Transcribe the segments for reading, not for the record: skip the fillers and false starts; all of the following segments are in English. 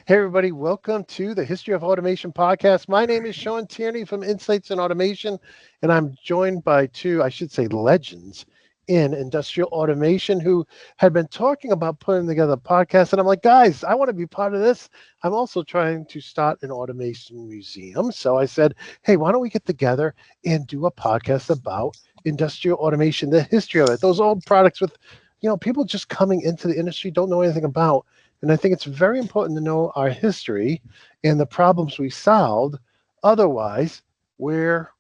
Hey, everybody, welcome to the History of Automation podcast. My name is Shawn Tierney from Insights in Automation, and I'm joined by two, I should say, legends in industrial automation who had been talking about putting together a podcast. And I'm like, guys, I want to be part of this. I'm also trying to start an automation museum. So I said, hey, why don't we get together and do a podcast about industrial automation, the history of it, those old products with, people just coming into the industry don't know anything about. And I think it's very important to know our history and the problems we solved. Otherwise, we're,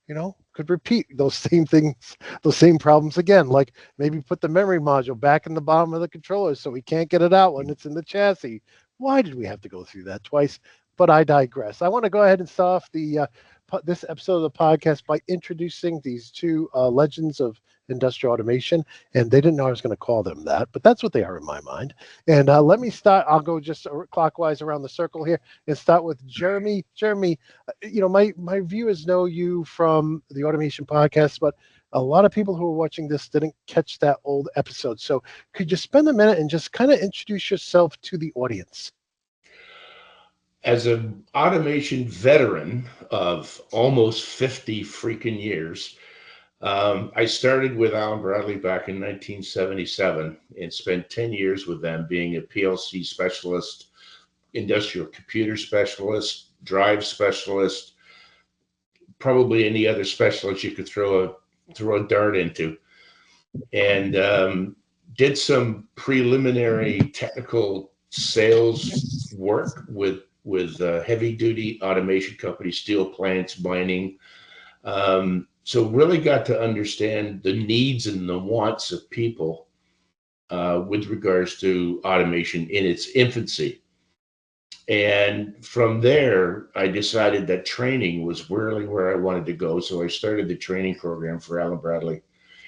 could repeat those same things, those same problems again. Like maybe put the memory module back in the bottom of the controller so we can't get it out when it's in the chassis. Why did we have to go through that twice? But I digress. I want to go ahead and start off this episode of the podcast by introducing these two legends of industrial automation, and they didn't know I was going to call them that, but that's what they are in my mind. And let me start. I'll go just clockwise around the circle here and start with Jeremy. Jeremy, my viewers know you from the Automation Podcast, but a lot of people who are watching this didn't catch that old episode. So could you spend a minute and just kind of introduce yourself to the audience? As an automation veteran of almost 50 freaking years, I started with Allen Bradley back in 1977 and spent 10 years with them being a PLC specialist, industrial computer specialist, drive specialist, probably any other specialist you could throw a dart into, and did some preliminary technical sales work with heavy duty automation companies, steel plants, mining. So really got to understand the needs and the wants of people with regards to automation in its infancy. And from there, I decided that training was really where I wanted to go. So I started the training program for Allen Bradley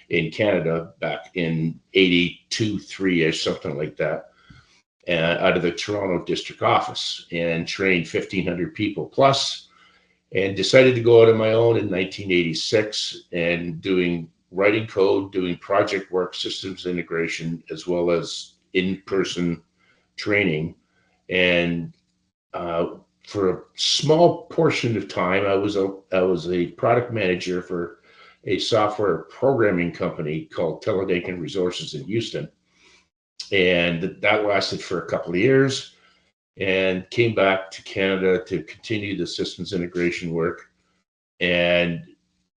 in Canada back in 82, 3-ish, something like that. Out of the Toronto district office, and trained 1,500 people plus, and decided to go out on my own in 1986 and writing code, doing project work, systems integration, as well as in-person training. And for a small portion of time, I was a product manager for a software programming company called Teledecan Resources in Houston. And that lasted for a couple of years, and came back to Canada to continue the systems integration work, and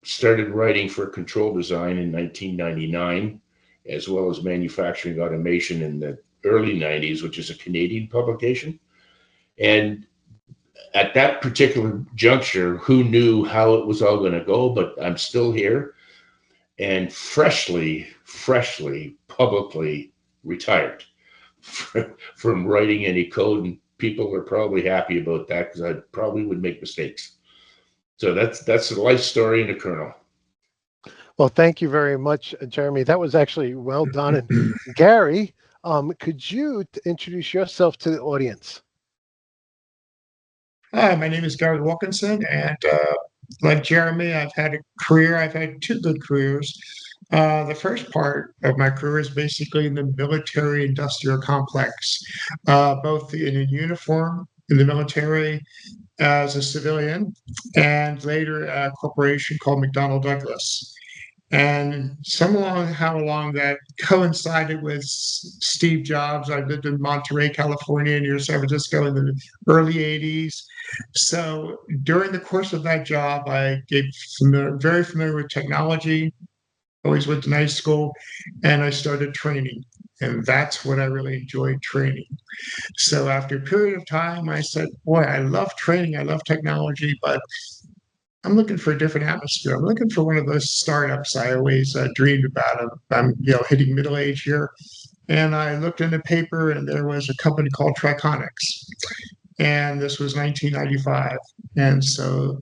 started writing for Control Design in 1999, as well as Manufacturing Automation in the early 90s, which is a Canadian publication. And at that particular juncture, who knew how it was all going to go? But I'm still here and freshly, publicly retired from writing any code, and people are probably happy about that because I probably would make mistakes. So that's the life story in a kernel. Well, thank you very much, Jeremy. That was actually well done. And Gary, could you introduce yourself to the audience? Hi, my name is Gary Wilkinson, and like Jeremy, I've had two good careers. The first part of my career is basically in the military industrial complex, both in a uniform in the military as a civilian, and later a corporation called McDonnell Douglas. And how along that coincided with Steve Jobs. I lived in Monterey, California, near San Francisco in the early 80s. So during the course of that job, I very familiar with technology, always went to night school, and I started training. And that's what I really enjoyed, training. So after a period of time, I said, boy, I love training, I love technology, but I'm looking for a different atmosphere. I'm looking for one of those startups I always dreamed about. I'm hitting middle age here. And I looked in the paper, and there was a company called Triconex. And this was 1995. And so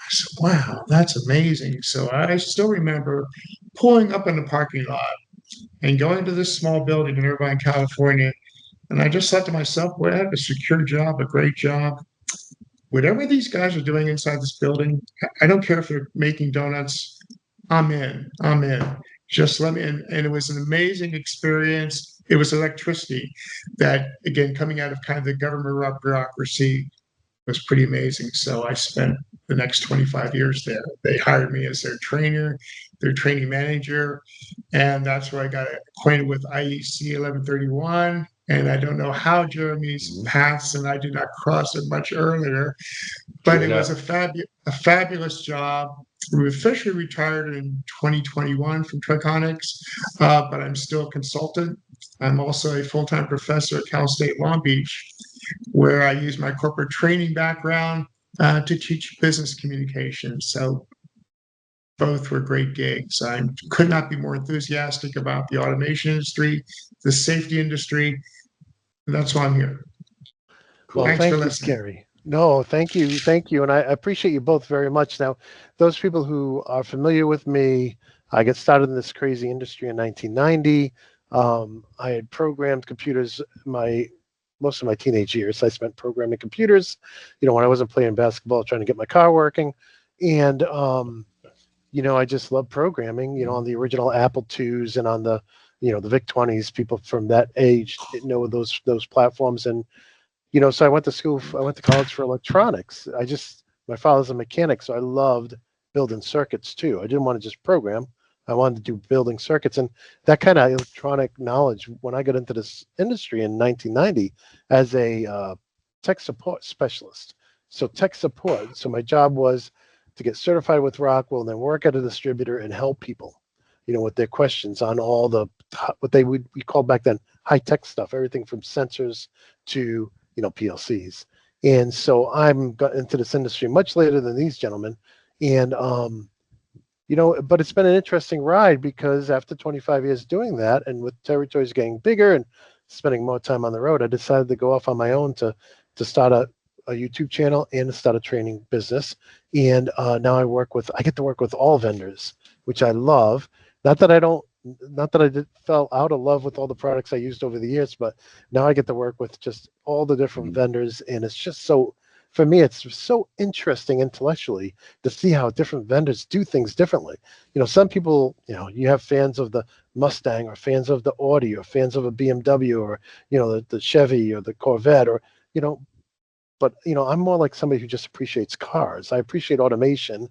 I said, wow, that's amazing. So I still remember pulling up in the parking lot and going to this small building in Irvine, California. And I just thought to myself, well, I have a secure job, a great job. Whatever these guys are doing inside this building, I don't care if they're making donuts. I'm in. just let me, and it was an amazing experience. It was electricity that, again, coming out of kind of the government bureaucracy was pretty amazing. So I spent the next 25 years there. They hired me as their trainer, their training manager, and that's where I got acquainted with IEC 1131. And I don't know how Jeremy's paths and I did not cross it much earlier, but it was a fabulous job. We officially retired in 2021 from Triconex, but I'm still a consultant. I'm also a full-time professor at Cal State Long Beach, where I use my corporate training background to teach business communication. So both were great gigs. I could not be more enthusiastic about the automation industry, the safety industry. And that's why I'm here. Well, Thanks thank for you, listening. Gary. No, thank you, and I appreciate you both very much. Now, those people who are familiar with me, I got started in this crazy industry in 1990. I had programmed computers most of my teenage years. I spent programming computers, when I wasn't playing basketball, trying to get my car working, and I just love programming. On the original Apple IIs and on the the VIC-20s. People from that age know those platforms. And so I went to college for electronics. My father's a mechanic, so I loved building circuits too. I didn't want to just program. I wanted to do building circuits. And that kind of electronic knowledge, when I got into this industry in 1990 as a tech support specialist. So tech support. So my job was to get certified with Rockwell and then work at a distributor and help people, with their questions on all what we called back then high tech stuff, everything from sensors to PLCs. And so I'm got into this industry much later than these gentlemen. And, but it's been an interesting ride because after 25 years doing that and with territories getting bigger and spending more time on the road, I decided to go off on my own to start a YouTube channel and to start a training business. And now I get to work with all vendors, which I love. Not that I fell out of love with all the products I used over the years, but now I get to work with just all the different vendors. And it's just for me, it's so interesting intellectually to see how different vendors do things differently. Some people, you have fans of the Mustang or fans of the Audi or fans of a BMW or, the Chevy or the Corvette or, but, I'm more like somebody who just appreciates cars. I appreciate automation.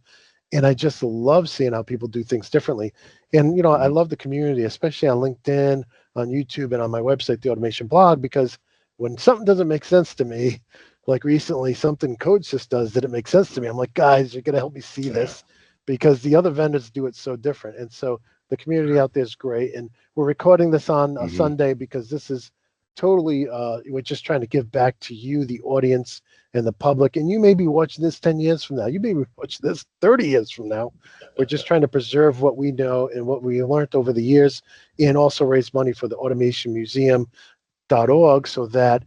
And I just love seeing how people do things differently. And, I love the community, especially on LinkedIn, on YouTube, and on my website, The Automation Blog, because when something doesn't make sense to me, like recently something CodeSys does that it makes sense to me, I'm like, guys, you're going to help me see this because the other vendors do it so different. And so the community out there is great. And we're recording this on a Sunday because this is totally, we're just trying to give back to you, the audience, and the public. And you may be watching this 10 years from now. You may be watching this 30 years from now. We're just trying to preserve what we know and what we learned over the years and also raise money for the automationmuseum.org so that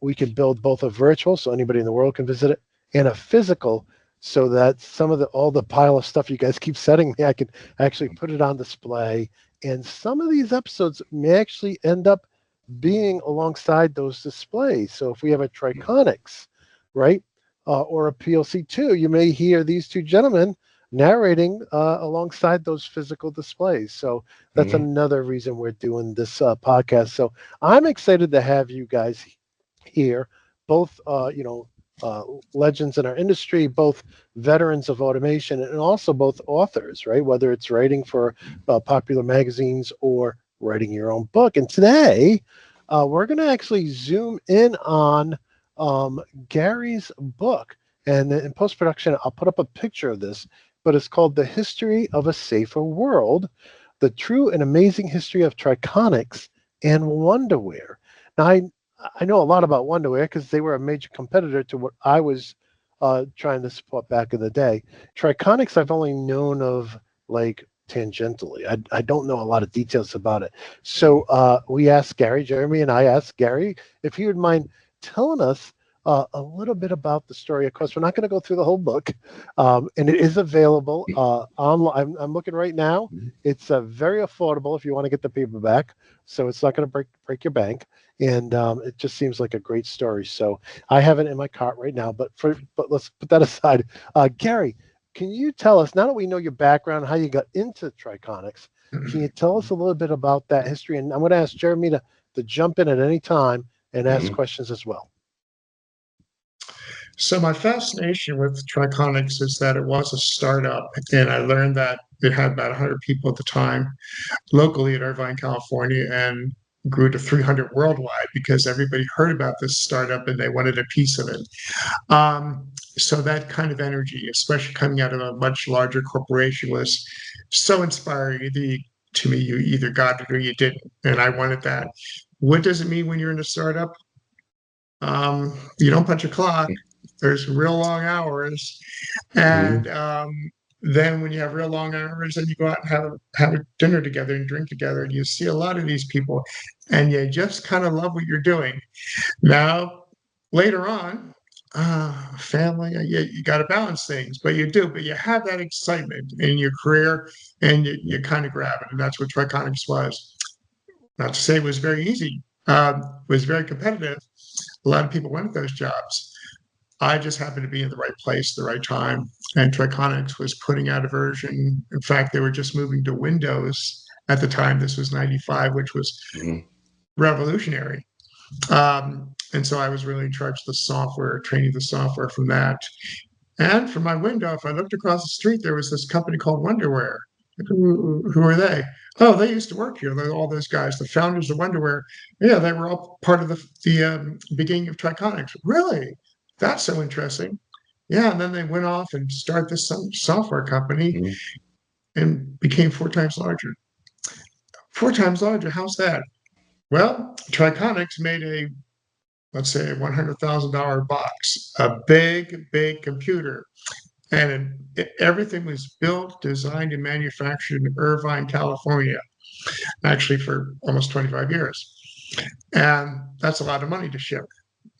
we can build both a virtual, so anybody in the world can visit it, and a physical, so that all the pile of stuff you guys keep sending me, I can actually put it on display. And some of these episodes may actually end up being alongside those displays. So if we have a Triconex, right, or a PLC2, you may hear these two gentlemen narrating alongside those physical displays. So that's another reason we're doing this podcast. So I'm excited to have you guys here, both legends in our industry, both veterans of automation, and also both authors, right? Whether it's writing for popular magazines or writing your own book. And today, we're going to actually zoom in on Gary's book. And in post-production, I'll put up a picture of this, but it's called The History of a Safer World, The True and Amazing History of Triconex and Wonderware. Now, I know a lot about Wonderware because they were a major competitor to what I was trying to support back in the day. Triconex, I've only known of like tangentially. I don't know a lot of details about it. So we asked Jeremy and I asked Gary if he would mind telling us a little bit about the story. Of course, we're not going to go through the whole book, and it is available online. I'm looking right now. It's very affordable if you want to get the paperback, so it's not going to break your bank. And it just seems like a great story. So I have it in my cart right now. But let's put that aside. Gary, can you tell us, now that we know your background, how you got into Triconex, Can you tell us a little bit about that history? And I'm going to ask Jeremy to jump in at any time and ask questions as well. So my fascination with Triconex is that it was a startup, and I learned that it had about 100 people at the time locally in Irvine, California, and grew to 300 worldwide because everybody heard about this startup and they wanted a piece of it. So that kind of energy, especially coming out of a much larger corporation, was so inspiring. To me, you either got it or you didn't, and I wanted that. What does it mean when you're in a startup? You don't punch a clock. There's real long hours, and then when you have real long hours, then you go out and have a dinner together and drink together, and you see a lot of these people, and you just kind of love what you're doing. Now, later on, family, you got to balance things, but you do. But you have that excitement in your career, and you kind of grab it, and that's what Triconex was. Not to say it was very easy. It was very competitive. A lot of people wanted those jobs. I just happened to be in the right place, the right time. And Triconex was putting out a version. In fact, they were just moving to Windows at the time. This was 95, which was revolutionary. And so I was really in charge of the software, training the software from that. And from my window, if I looked across the street, there was this company called Wonderware. Who are they? Oh, they used to work here. All those guys, the founders of Wonderware. Yeah, they were all part of the beginning of Triconex. Really? That's so interesting. Yeah, and then they went off and started this software company and became 4 times larger. 4 times larger, how's that? Well, Triconex made let's say, a $100,000 box, a big, big computer. And everything was built, designed, and manufactured in Irvine, California, actually for almost 25 years. And that's a lot of money to ship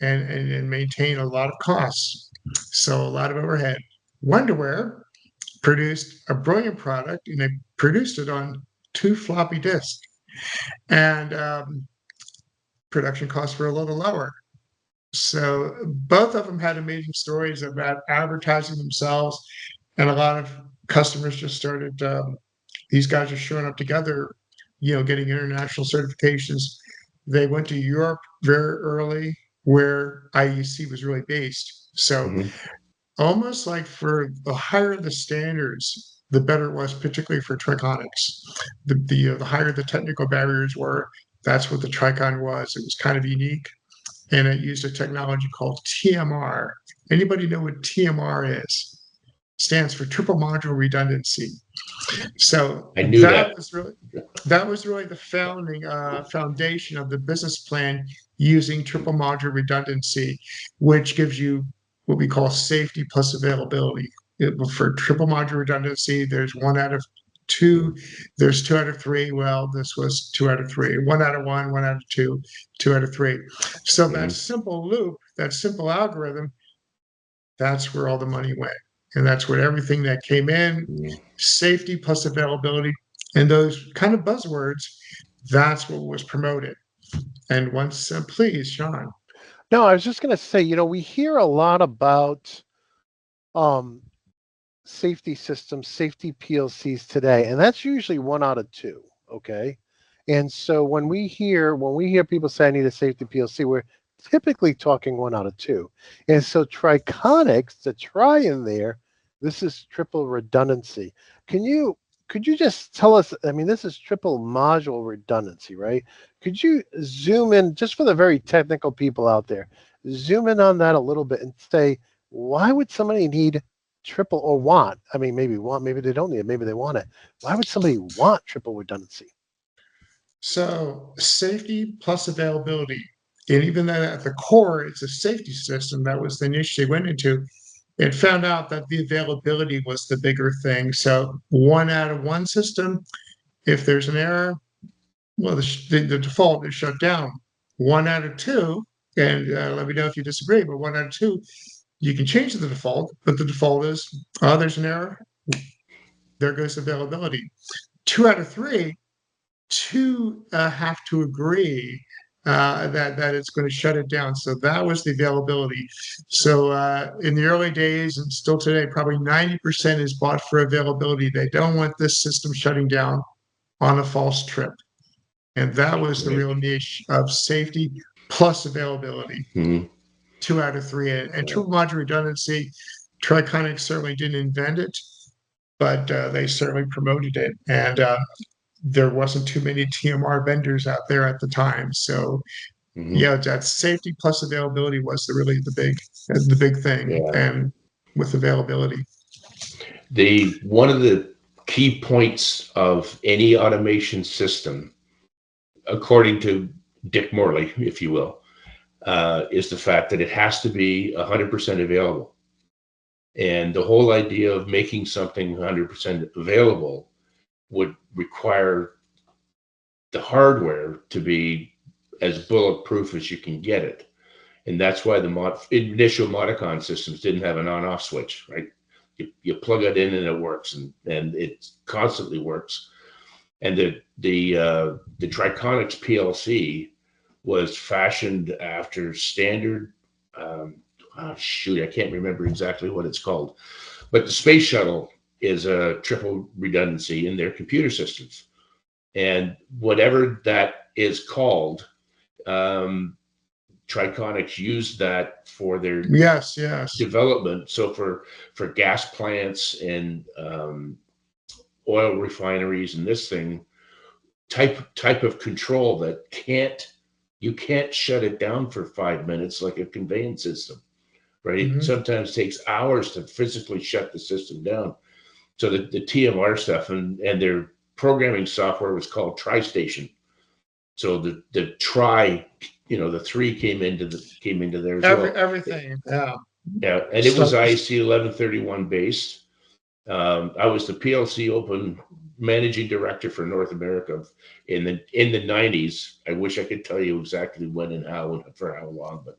and maintain a lot of costs. So a lot of overhead. Wonderware produced a brilliant product, and they produced it on 2 floppy disks. And production costs were a little lower. So both of them had amazing stories about advertising themselves, and a lot of customers just started. These guys are showing up together, getting international certifications. They went to Europe very early, where IEC was really based. So almost like for the higher the standards, the better it was, particularly for Triconex. The higher the technical barriers were, that's what the Tricon was. It was kind of unique. And it used a technology called TMR. Anybody know what TMR is? Stands for triple module redundancy. So I knew that was really the foundation of the business plan, using triple module redundancy, which gives you what we call safety plus availability. For triple module redundancy, there's 1 out of 2, there's 2 out of 3. Well, this was 2 out of 3, 1 out of 1, 1 out of 2, 2 out of 3. So that simple loop, that simple algorithm, that's where all the money went. And that's where everything that came in, safety plus availability, and those kind of buzzwords, that's what was promoted. And once, please, Shawn. No, I was just going to say, we hear a lot about safety systems, safety PLCs today, and that's usually 1 out of 2. Okay. And so when we hear people say I need a safety PLC, we're typically talking 1 out of 2. And so Triconex, the try in there, this is triple redundancy. Could you just tell us, this is triple module redundancy, right? Could you zoom in, just for the very technical people out there, zoom in on that a little bit and say, why would somebody need triple, or want, maybe they don't need it, maybe they want it. Why would somebody want triple redundancy? So safety plus availability, and even though at the core it's a safety system, that was the niche they went into, it found out that the availability was the bigger thing. So 1 out of 1 system, if there's an error, well, the default is shut down. 1 out of 2, and let me know if you disagree, but 1 out of 2, you can change the default, but the default is, there's an error, there goes availability. 2 out of 3, 2 have to agree that it's going to shut it down. So that was the availability. So in the early days, and still today, probably 90% is bought for availability. They don't want this system shutting down on a false trip. And that was the Right. real niche of safety plus availability. Mhm. 2 out of 3. And Yeah. triple module redundancy, Triconex certainly didn't invent it, but they certainly promoted it. And there wasn't too many TMR vendors out there at the time. So Mhm. yeah, that safety plus availability was really the big thing. Yeah. And with availability. One of the key points of any automation system, according to Dick Morley, if you will, is the fact that it has to be 100% available. And the whole idea of making something 100% available would require the hardware to be as bulletproof as you can get it. And that's why the initial Modicon systems didn't have an on-off switch, right? You plug it in and it works, and it constantly works. And the Triconex PLC was fashioned after standard. I can't remember exactly what it's called, but the space shuttle is a triple redundancy in their computer systems, and whatever that is called, Triconex used that for their Yes. development. So for gas plants and oil refineries and this thing, type of control that you can't shut it down for 5 minutes like a conveyance system, right? Mhm. It sometimes takes hours to physically shut the system down. So the TMR stuff and their programming software was called TriStation. So the the 3 came into there as well. Everything. Yeah. Yeah, and it was IEC 1131 based. I was the PLC Open managing director for North America in the 90s. I wish I could tell you exactly when and how and for how long, but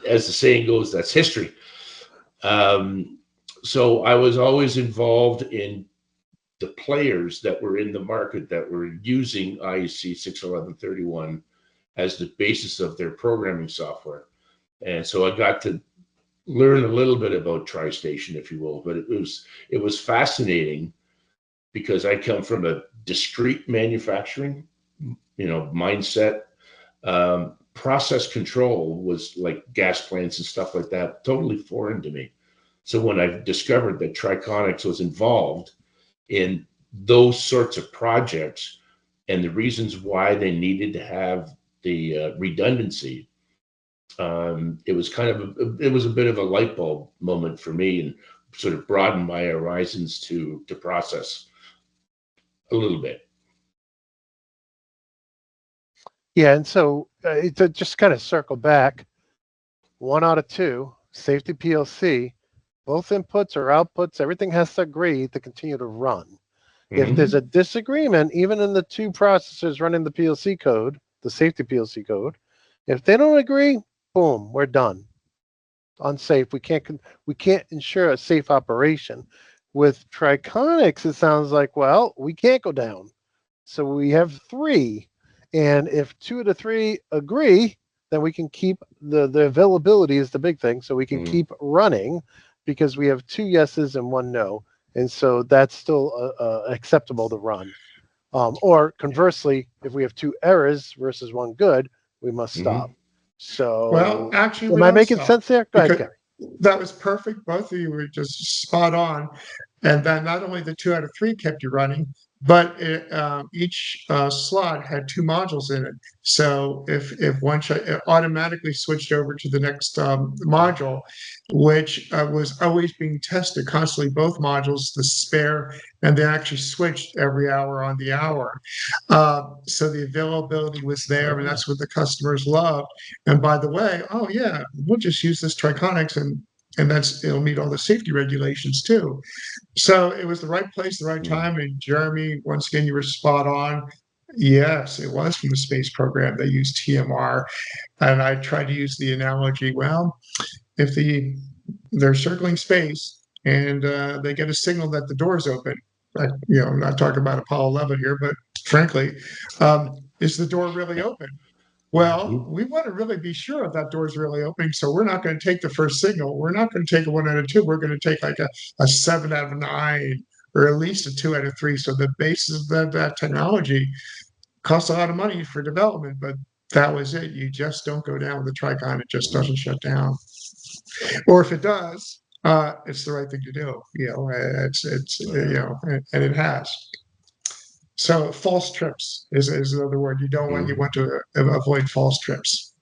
as the saying goes, that's history. So I was always involved in the players that were in the market that were using IEC 61131 as the basis of their programming software. And so I got to learn a little bit about TriStation, if you will, but it was fascinating because I come from a discrete manufacturing, mindset. Process control was like gas plants and stuff like that, totally foreign to me. So when I discovered that Triconex was involved in those sorts of projects and the reasons why they needed to have the redundancy, it was a bit of a light bulb moment for me and sort of broadened my horizons to process a little bit. Yeah, and so to just kind of circle back, 1 out of 2, safety PLC, both inputs or outputs, everything has to agree to continue to run. Mm-hmm. If there's a disagreement, even in the 2 processors running the PLC code, the safety PLC code, if they don't agree, boom, we're done. Unsafe. We can't ensure a safe operation. With Triconex, it sounds like, well, we can't go down. So we have 3. And if 2 of the 3 agree, then we can keep the availability is the big thing. So we can keep running because we have 2 yeses and 1 no. And so that's still acceptable to run. Or conversely, if we have 2 errors versus 1 good, we must stop. So, well, actually, am I making sense there? Go ahead, Gary. That was perfect. Both of you were just spot on. And then not only the 2 out of 3 kept you running, but each slot had 2 modules in it. So if one it automatically switched over to the next module, which was always being tested constantly, both modules, the spare, and they actually switched every hour on the hour. So the availability was there, and that's what the customers loved. And by the way, oh yeah, we'll just use this Triconex and it'll meet all the safety regulations too. So it was the right place, the right time. And Jeremy, once again, you were spot on. Yes, it was from the space program. They used TMR. And I tried to use the analogy, well, if they're circling space and they get a signal that the door's open, I'm not talking about Apollo 11 here, but frankly, is the door really open? Well, we want to really be sure if that door is really opening, so we're not going to take the first signal. We're not going to take a 1 out of 2. We're going to take like a 7 out of 9 or at least a 2 out of 3. So the basis of that technology costs a lot of money for development, but that was it. You just don't go down with the Tricon. It just doesn't shut down. Or if it does, it's the right thing to do. It's and it has. So false trips is another word. You want to avoid false trips.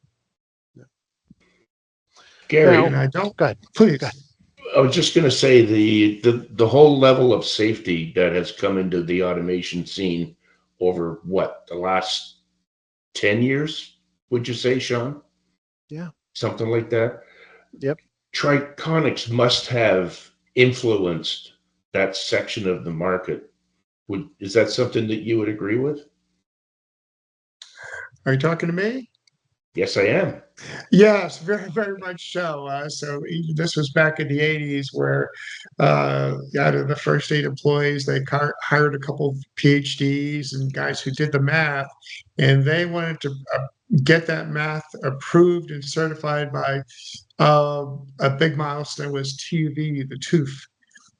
Gary, Now, And I don't. go ahead. Please. Go ahead. I was just going to say the whole level of safety that has come into the automation scene over the last 10 years, would you say, Shawn? Yeah. Something like that? Yep. Triconex must have influenced that section of the market. Is that something that you would agree with? Are you talking to me? Yes, I am. Yes, very, very much so. This was back in the 80s where out of the first 8 employees, they hired a couple of PhDs and guys who did the math, and they wanted to get that math approved and certified by a big milestone was TUV, the tooth.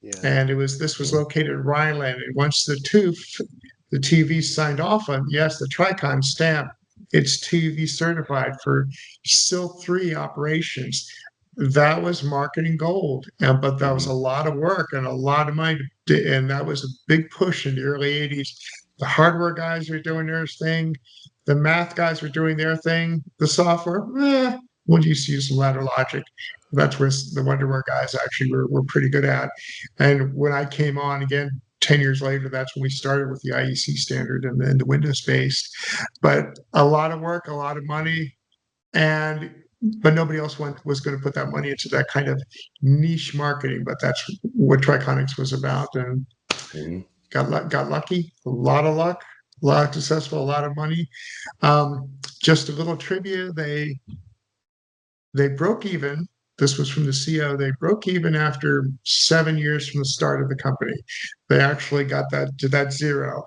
Yeah. And this was located in Rhineland. And once the TUV signed off on, yes, the Tricon stamp, it's TUV certified for SIL 3 operations. That was marketing gold, but that was a lot of work and a lot of money, and that was a big push in the early 80s. The hardware guys were doing their thing, the math guys were doing their thing, the software, we'll just use some ladder logic. That's where the Wonderware guys actually were pretty good at. And when I came on again 10 years later, that's when we started with the IEC standard and then the Windows-based. But a lot of work, a lot of money, but nobody else was going to put that money into that kind of niche marketing. But that's what Triconex was about, and got lucky, a lot of luck, a lot of successful, a lot of money. Just a little trivia: they broke even. This was from the CEO. They broke even after 7 years from the start of the company. They actually got that to that zero.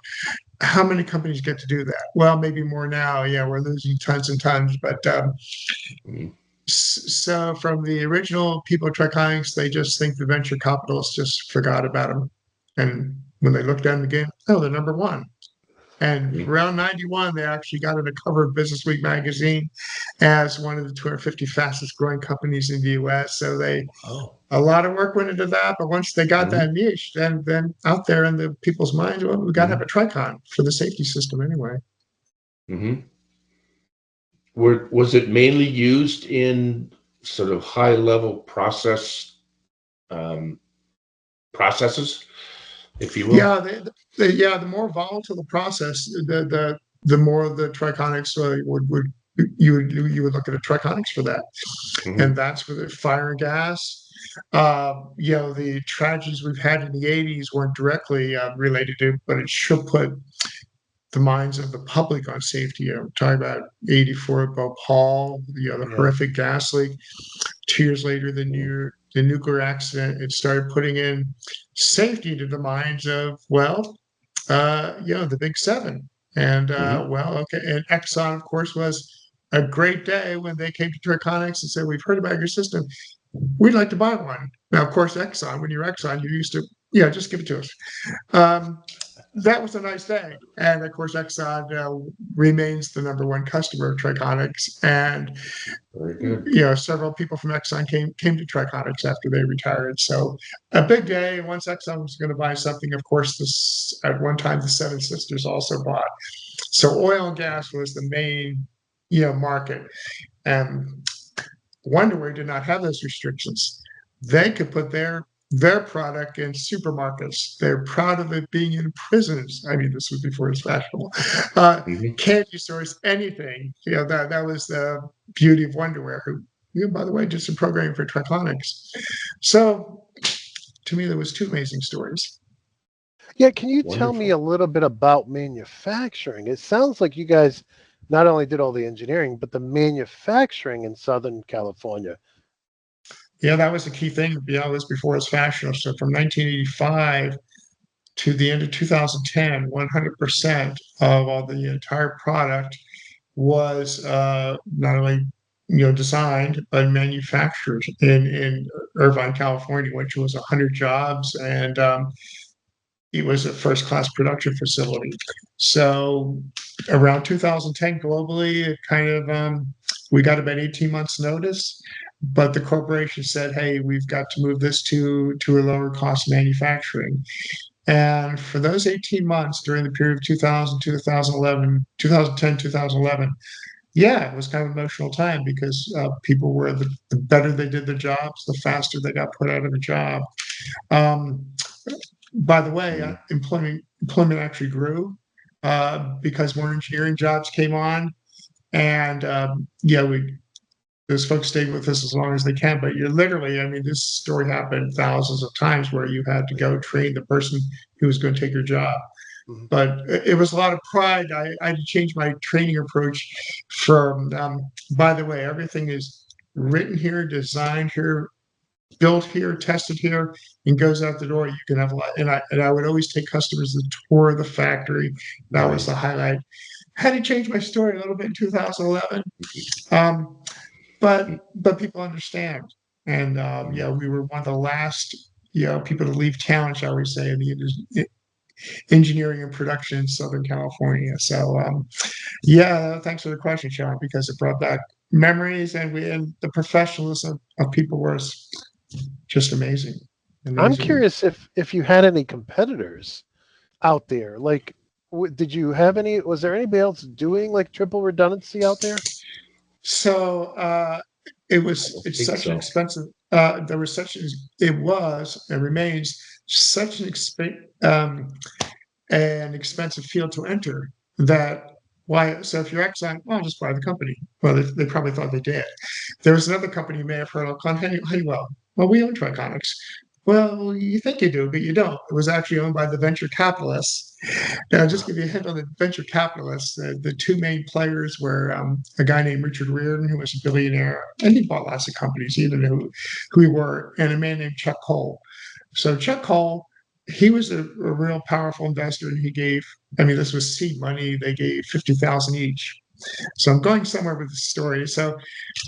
How many companies get to do that? Well, maybe more now. Yeah, we're losing tons and tons. But so from the original people at Triconex, they just think the venture capitalists just forgot about them. And when they looked at them again, oh, they're number one. And around 91, they actually got on the cover of Business Week magazine as one of the 250 fastest growing companies in the US. So a lot of work went into that. But once they got that niche, then out there in the people's minds, well, we got to have a Tricon for the safety system anyway. Was it mainly used in sort of high level processes, if you will? Yeah, the more volatile the process, the more the Triconex you would look at a Triconex for that, and that's with the fire and gas. The tragedies we've had in the 80s weren't directly related to, but it should put the minds of the public on safety. I'm talking about 84 Bhopal, the horrific gas leak. 2 years later, the nuclear accident. It started putting in safety into the minds of the big seven. And and Exxon, of course, was a great day when they came to Triconex and said, "We've heard about your system. We'd like to buy one." Now, of course, Exxon, when you're Exxon, you're used to, just give it to us. That was a nice day. And of course, Exxon remains the number one customer of Triconex. And, several people from Exxon came to Triconex after they retired. So a big day. Once Exxon was going to buy something, of course, at one time, the Seven Sisters also bought. So oil and gas was the main, market. And Wonderware did not have those restrictions. They could put their product in supermarkets. They're proud of it being in prisons. I mean, this was before it was fashionable. Candy stores, anything. That was the beauty of Wonderware, who, by the way, did some programming for Triconex. So, to me, there was 2 amazing stories. Yeah, can you tell me a little bit about manufacturing? It sounds like you guys not only did all the engineering, but the manufacturing in Southern California. Yeah, that was the key thing. It was before it was fashionable. So from 1985 to the end of 2010, 100% of all the entire product was not only designed but manufactured in Irvine, California, which was 100 jobs, and it was a first-class production facility. So around 2010 globally, it kind of we got about 18 months notice, but the corporation said, hey, we've got to move this to a lower cost manufacturing. And for those 18 months during the period of 2000, 2011, 2010, 2011, yeah, it was kind of an emotional time because people were the better they did the jobs, the faster they got put out of a job. Um, by the way, employment actually grew because more engineering jobs came on, and yeah, those folks stayed with us as long as they can. But you're literally, I mean, this story happened thousands of times where you had to go train the person who was going to take your job. But it was a lot of pride. I had to change my training approach from, by the way, everything is written here, designed here, built here, tested here, and goes out the door. You can have a lot. And I would always take customers to tour the factory. That was the highlight. Had to change my story a little bit in 2011. But people understand. And yeah, we were one of the last, people to leave town, shall we say, in the engineering and production in Southern California. So yeah, thanks for the question, Shawn, because it brought back memories, and the professionalism of people was just amazing. I'm curious if you had any competitors out there. Like, did you have any? Was there anybody else doing like triple redundancy out there? So it's such an expensive. There was such it was and remains such an expensive field to enter that why. So if you're Exxon, well, just buy the company. Well, they probably thought they did. There was another company you may have heard of called Honeywell. Well, we own Triconex. Well, you think you do, but you don't. It was actually owned by the venture capitalists. And I'll just give you a hint on the venture capitalists. The two main players were a guy named Richard Reardon, who was a billionaire, and he bought lots of companies. He didn't know who he were, and a man named Chuck Cole. So Chuck Cole, he was a real powerful investor, and he gave. I mean, this was seed money. They gave 50,000 each. So I'm going somewhere with the story. So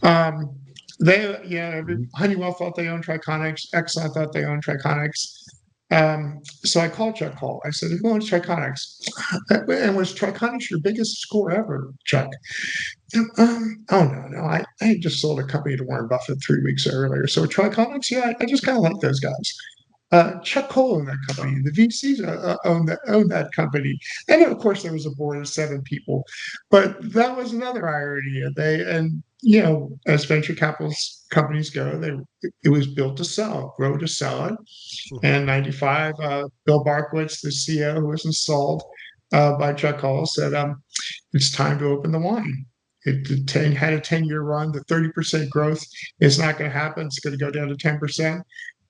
um, Honeywell thought they owned Triconex. Exxon thought they owned Triconex. So I called Chuck Cole. I said, "Who owns Triconex? And was Triconex your biggest score ever, Chuck?" Oh no, I just sold a company to Warren Buffett 3 weeks earlier. So Triconex, yeah, I just kind of like those guys. Chuck Cole owned that company. The VCs owned that company, and of course there was a board of 7 people. But that was another irony. As venture capital companies go, it was built to sell, grow to sell it. And 95, Bill Barkowitz, the CEO, who was installed by Chuck Cole, said, "It's time to open the wine." It had a 10-year run. The 30% growth is not going to happen. It's going to go down to 10%.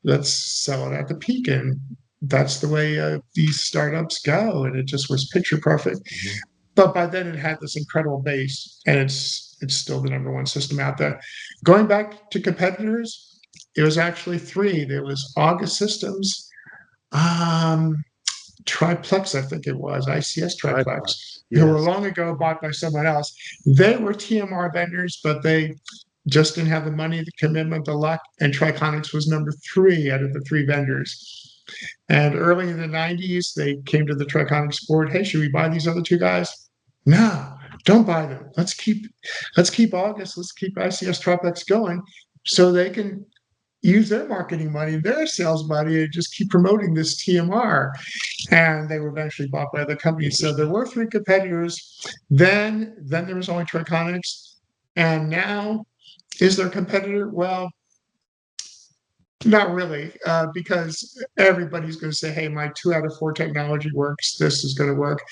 Let's sell it at the peak. And that's the way these startups go. And it just was picture perfect. But by then it had this incredible base, and it's still the number one system out there. Going back to competitors, it was actually 3. There was August Systems, Triplex, I think it was, ICS Triplex, who were long ago bought by someone else. They were TMR vendors, but they just didn't have the money, the commitment, the luck, and Triconex was number 3 out of the 3 vendors. And early in the 90s, they came to the Triconex board. Hey, should we buy these other 2 guys? No, don't buy them. Let's keep August. Let's keep ICS Triplex going, so they can use their marketing money, their sales money, and just keep promoting this TMR. And they were eventually bought by other companies. So there were 3 competitors. Then there was only Triconex, and now is there a competitor? Well, not really, because everybody's going to say, hey, my 2 out of 4 technology works. This is going to work.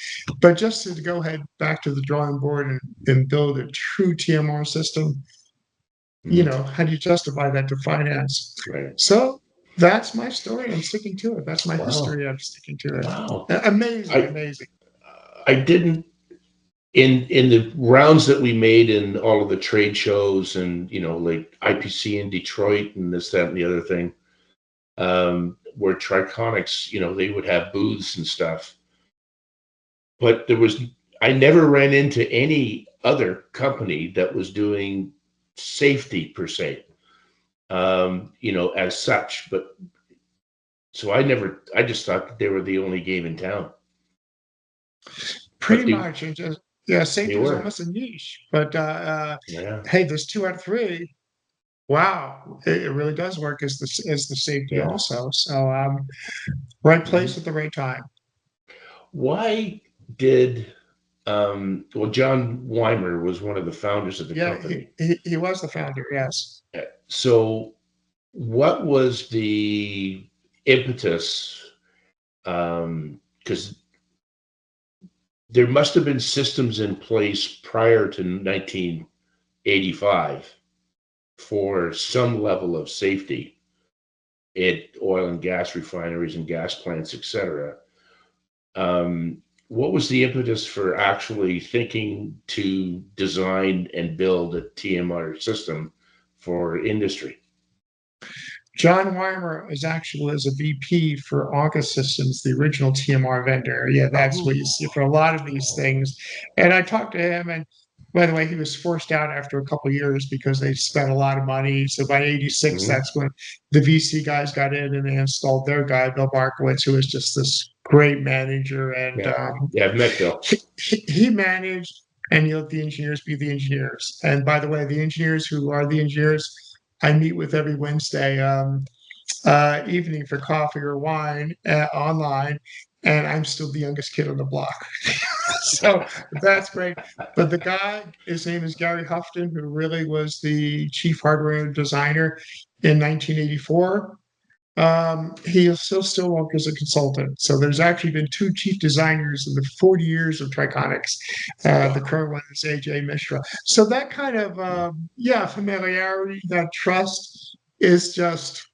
But just to go ahead back to the drawing board and build a true TMR system, how do you justify that to finance? Right. So that's my story. I'm sticking to it. That's my history. I'm sticking to it. Wow. Amazing. I didn't, in the rounds that we made in all of the trade shows and, like IPC in Detroit and this, that, and the other thing, where Triconex, they would have booths and stuff. But I never ran into any other company that was doing safety per se, as such. But So I just thought that they were the only game in town. Pretty But much. And just, yeah, they safety was were. almost a niche. But Yeah. hey, there's 2 out of 3. Wow, it really does work as the safety Yeah. also. So right place Mhm. at the right time. Why did well, John Weimer was one of the founders of the Yeah, company. he was the founder. Yes. So what was the impetus? Because there must have been systems in place prior to 1985 for some level of safety at oil and gas refineries and gas plants, etc. What was the impetus for actually thinking to design and build a TMR system for industry? John Weimer is actually as a VP for August Systems, the original TMR vendor. Yeah, that's what you Oh, see for a lot of these things. And I talked to him, and by the way, he was forced out after a couple of years because they spent a lot of money. So by '86, Mhm. that's when the VC guys got in and they installed their guy, Bill Barkowitz, who was just this great manager. And Yeah, yeah, I've met Bill. he managed, and he let the engineers be the engineers. And by the way, the engineers who are the engineers, I meet with every Wednesday evening for coffee or wine online, and I'm still the youngest kid on the block. So that's great. But the guy, his name is Gary Houghton, who really was the chief hardware designer in 1984. He still work as a consultant. So there's actually been 2 chief designers in the 40 years of Triconex. The current one is AJ Mishra. So that kind of familiarity, that trust is just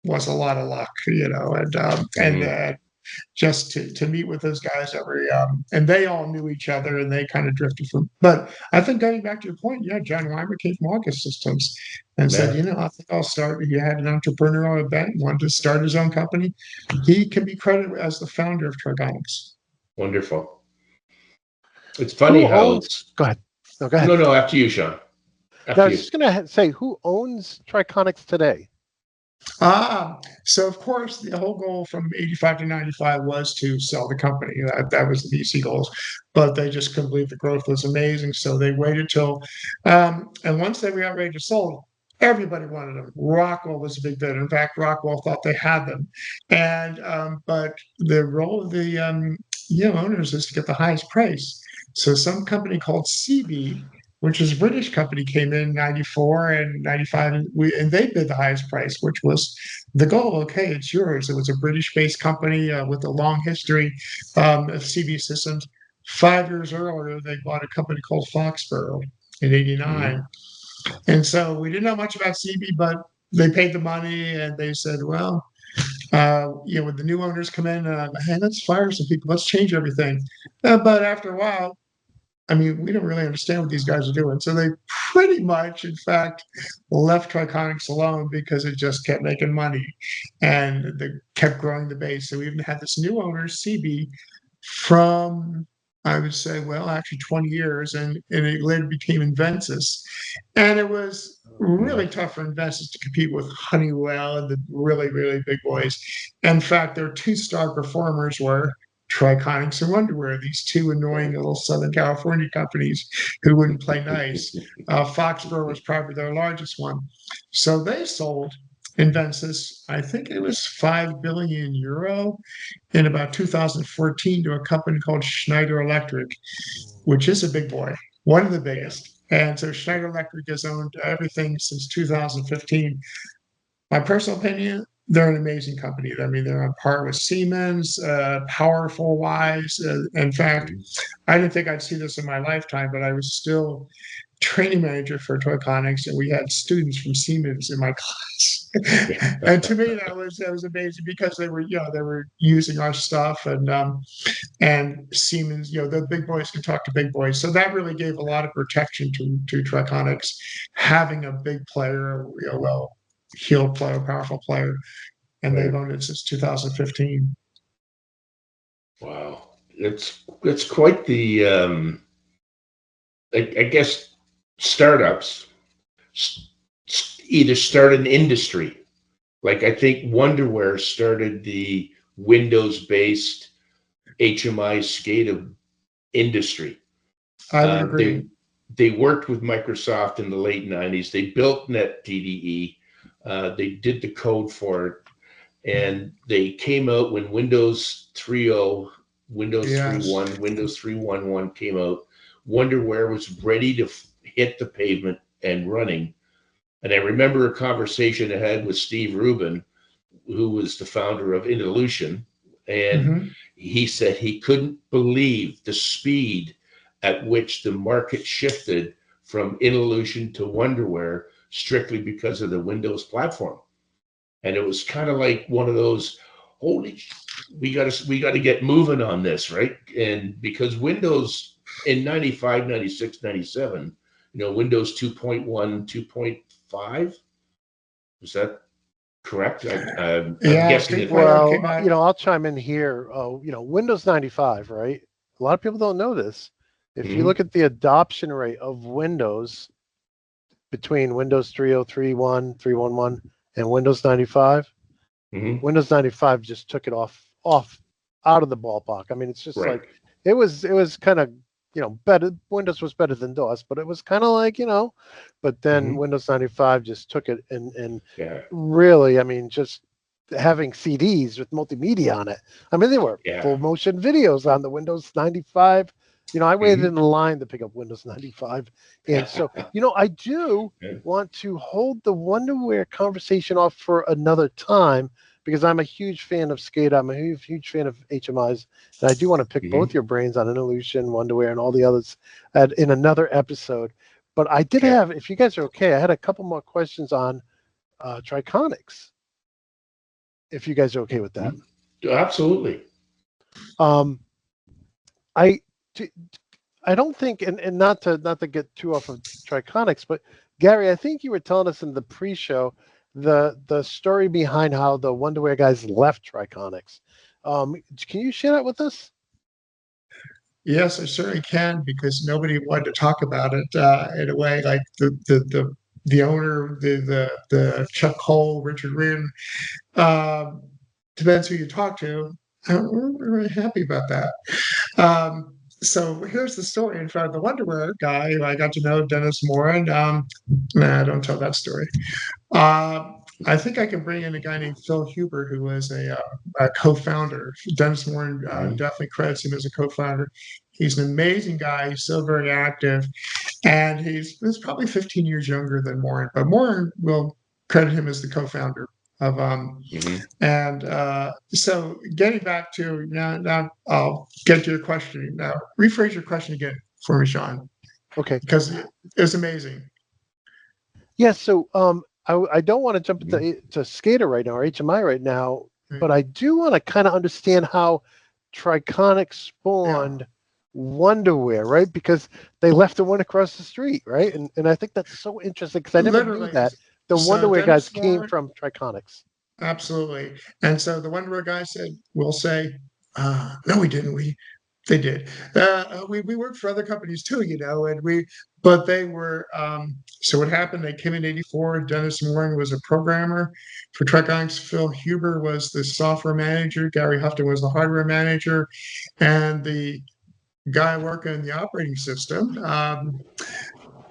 was a lot of luck, and Mhm. just to meet with those guys and they all knew each other and they kind of drifted from. But I think getting back to your point, yeah, John Weimer came from August Systems and said, Yeah, I think I'll start. He had an entrepreneurial bent, wanted to start his own company. He can be credited as the founder of Triconex. wonderful. It's who funny how owns? Go ahead. No, go ahead. no, after you, Shawn. Now, I After was you. just going to say, who owns Triconex today? So of course, the whole goal from 85 to 95 was to sell the company. That was the VC goals, but they just couldn't believe the growth was amazing. So they waited till, and once they got ready to sell, everybody wanted them. Rockwell was a big bidder. In fact, Rockwell thought they had them, and but the role of the owners is to get the highest price. So some company called CB, which is a British company, came in 94 and 95, and they bid the highest price, which was the goal. Okay, it's yours. It was a British-based company with a long history of CB systems. 5 years earlier, they bought a company called Foxborough in '89. Mhm. And so we didn't know much about CB, but they paid the money and they said, well, when the new owners come in, hey, let's fire some people, let's change everything. But after a while, I mean, we don't really understand what these guys are doing. So they pretty much, in fact, left Triconex alone because it just kept making money and they kept growing the base. So we even had this new owner, CB, from I would say, well, actually 20 years, and it later became Invensys. And it was really tough for Invensys to compete with Honeywell and the really, really big boys. In fact, their 2-star performers were Triconex and Wonderware, these 2 annoying little Southern California companies who wouldn't play nice. Foxborough was probably their largest one. So they sold Invensys, I think it was 5 billion euro in about 2014 to a company called Schneider Electric, which is a big boy, one of the Yeah. biggest. And so Schneider Electric has owned everything since 2015. My personal opinion, they're an amazing company. I mean, they're on par with Siemens, powerful wise. In fact, Mhm. I didn't think I'd see this in my lifetime, but I was still training manager for Triconex, and we had students from Siemens in my class. And to me, that was amazing because they were using our stuff, and Siemens, the big boys can talk to big boys. So that really gave a lot of protection to Triconex, having a big player, well-heeled player, powerful player, and they've Right. owned it since 2015. Wow. It's quite the I guess startups either start an industry Like I think Wonderware started the Windows-based HMI SCADA industry. I would agree. They worked with Microsoft in the late 90s. They built NetDDE. They did the code for it. And they came out when Windows 3.0, Windows Yes. 3.1, Windows 3.11 came out. Wonderware was ready to hit the pavement and running. And I remember a conversation I had with Steve Rubin, who was the founder of Involution. And he said he couldn't believe the speed at which the market shifted from Involution to Wonderware strictly because of the Windows platform. And it was kind of like one of those, holy, we got to get moving on this, right? And because Windows in 95, 96, 97, Windows 2.1, 2.5, is that correct? I'm guessing it. Well, I'll chime in here. Windows 95, right? A lot of people don't know this. If you look at the adoption rate of Windows between Windows 3.0, 3.1, 3.11, and Windows 95, Windows 95 just took it off out of the ballpark. I mean, it's just like it was kind of better. Windows was better than DOS, but it was kind of like but then Windows 95 just took it and really, I mean, just having CDs with multimedia on it. I mean, they were full motion videos on the Windows 95. I waited in the line to pick up Windows 95. And so, I do want to hold the Wonderware conversation off for another time because I'm a huge fan of SCADA. I'm a huge fan of HMIs. And I do want to pick both your brains on Involution, Wonderware, and all the others in another episode. But I did have, if you guys are okay, I had a couple more questions on Triconex, if you guys are okay with that. Absolutely. I don't think, and not to get too off of Triconex, but Gary, I think you were telling us in the pre-show the story behind how the Wonderware guys left Triconex. Can you share that with us? Yes, I certainly can, because nobody wanted to talk about it in a way. Like the owner, the Chuck Cole, Richard Reardon, depends who you talk to. We're really happy about that. So here's the story. In fact, the Wonderware guy, I got to know Dennis Moran. Nah, don't tell that story. I think I can bring in a guy named Phil Huber, who was a co-founder. Dennis Moran definitely credits him as a co-founder. He's an amazing guy. He's still very active, and he's probably 15 years younger than Moran, but Moran will credit him as the co-founder of and so getting back to now I'll get to your question. Now rephrase your question again for me, Shawn. Okay. Because it's amazing. Yeah, so I don't want to jump into SCADA right now or HMI right now, but I do want to kind of understand how Triconex spawned Wonderware, right? Because they left the one across the street, right? And I think that's so interesting because I never knew that the Wonderware guys came from Triconex. Absolutely. And so the Wonderware guy said, we'll say, no, we didn't. They did. We worked for other companies too, but they were, so what happened, they came in 84. Dennis Moran was a programmer for Triconex. Phil Huber was the software manager. Gary Houghton was the hardware manager. And the guy working in the operating system,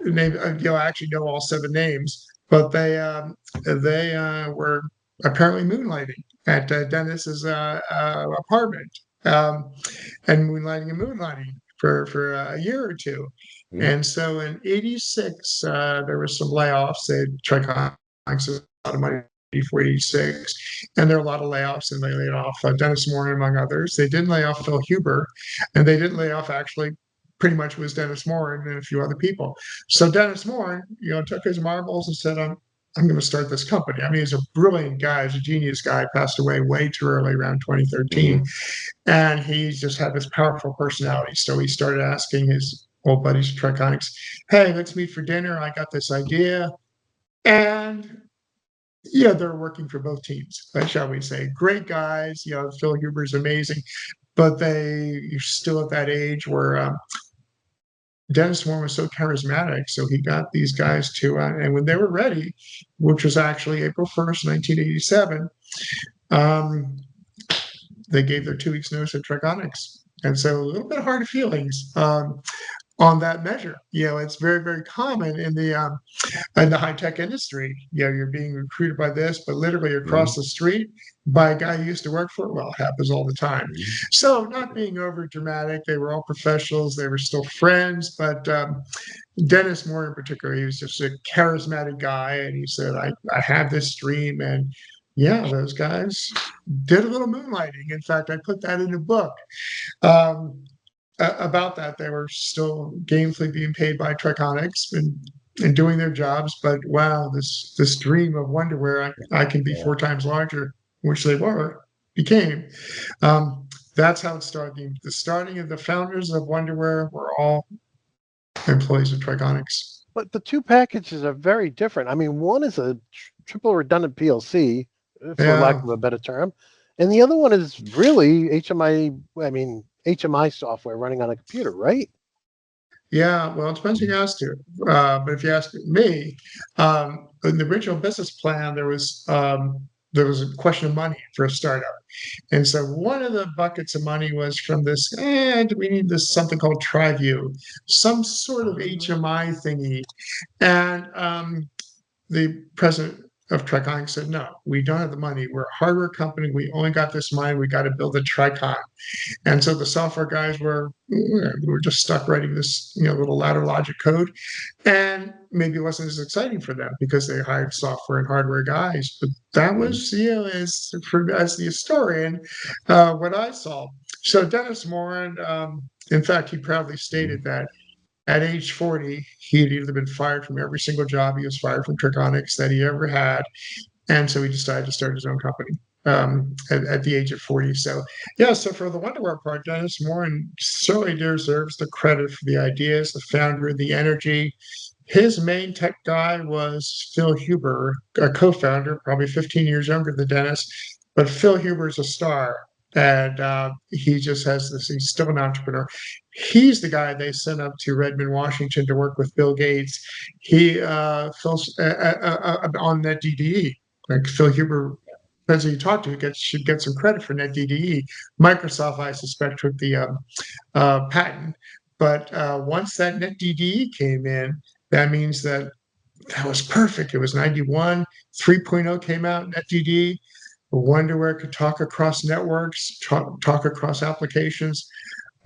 name, I actually know all 7 names, but they were apparently moonlighting at Dennis's apartment, and moonlighting for a year or two. And so in 86, there were some layoffs. Triconex was a lot of money for 86, and there were a lot of layoffs, and they laid off Dennis Moran, among others. They didn't lay off Phil Huber, and they didn't lay off, actually, pretty much was Dennis Moran and a few other people. So Dennis Moran, took his marbles and said, I'm going to start this company. I mean, he's a brilliant guy. He's a genius guy. Passed away way too early, around 2013. And he just had this powerful personality. So he started asking his old buddies at Triconex, hey, let's meet for dinner. I got this idea. And they're working for both teams, shall we say. Great guys. Phil Huber's amazing. But you're still at that age where Dennis Moore was so charismatic, so he got these guys to, and when they were ready, which was actually April 1st, 1987, um, they gave their 2 weeks notice at Triconex. And so a little bit of hard feelings on that measure. It's very, very common in the high tech industry. You're being recruited by this, but literally across the street by a guy you used to work for. Well, it happens all the time. So, not being over dramatic, they were all professionals. They were still friends, but Dennis Moore in particular, he was just a charismatic guy, and he said, "I have this dream," and yeah, those guys did a little moonlighting. In fact, I put that in a book. Um, about that. They were still gainfully being paid by Triconex and doing their jobs, but wow, this dream of Wonderwear, I can be 4 times larger, which they became. That's how it started. The starting of the founders of Wonderwear were all employees of Triconex. But the two packages are very different. I mean, one is a triple redundant PLC, for lack of a better term, and the other one is really HMI. I mean, HMI software running on a computer, right? Yeah, well, it depends who you ask to. But if you ask me, in the original business plan, there was a question of money for a startup. And so one of the buckets of money was from this, we need this something called TriView, some sort of HMI thingy. And the president of Tricon said, no, we don't have the money. We're a hardware company. We only got this money. We got to build a Tricon. And so the software guys were just stuck writing this, little ladder logic code, and maybe it wasn't as exciting for them because they hired software and hardware guys. But that was, as the historian, what I saw. So Dennis Moran, in fact, he proudly stated that at age 40, he had either been fired from every single job he was fired from Triconex that he ever had, and so he decided to start his own company at the age of 40. So, so for the Wonderwear part, Dennis Moran certainly deserves the credit for the ideas, the founder, the energy. His main tech guy was Phil Huber, a co-founder, probably 15 years younger than Dennis, but Phil Huber's a star. And he just has this, he's still an entrepreneur. He's the guy they sent up to Redmond, Washington to work with Bill Gates. Phil's on NetDDE. Like Phil Huber, depends who you talk to, should get some credit for NetDDE. Microsoft, I suspect, took the patent. But once that NetDDE came in, that means that was perfect. It was 91, 3.0 came out, NetDDE. Wonderwear could talk across networks, talk across applications.